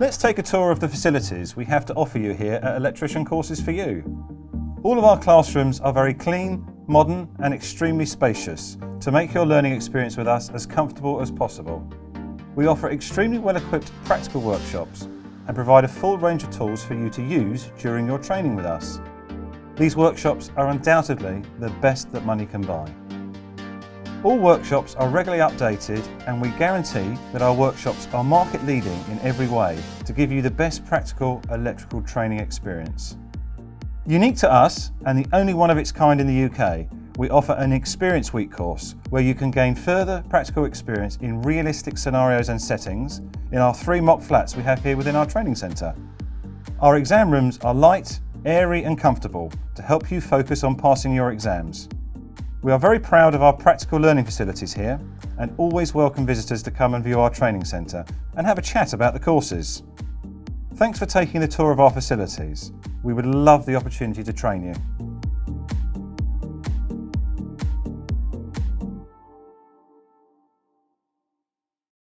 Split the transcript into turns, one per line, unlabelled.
Let's take a tour of the facilities we have to offer you here at Electrician Courses for You. All of our classrooms are very clean, modern and extremely spacious to make your learning experience with us as comfortable as possible. We offer extremely well-equipped practical workshops and provide a full range of tools for you to use during your training with us. These workshops are undoubtedly the best that money can buy. All workshops are regularly updated and we guarantee that our workshops are market leading in every way to give you the best practical electrical training experience. Unique to us and the only one of its kind in the UK, we offer an Experience Week course where you can gain further practical experience in realistic scenarios and settings in our 3 mock flats we have here within our training centre. Our exam rooms are light, airy and comfortable to help you focus on passing your exams. We are very proud of our practical learning facilities here and always welcome visitors to come and view our training centre and have a chat about the courses. Thanks for taking the tour of our facilities. We would love the opportunity to train you.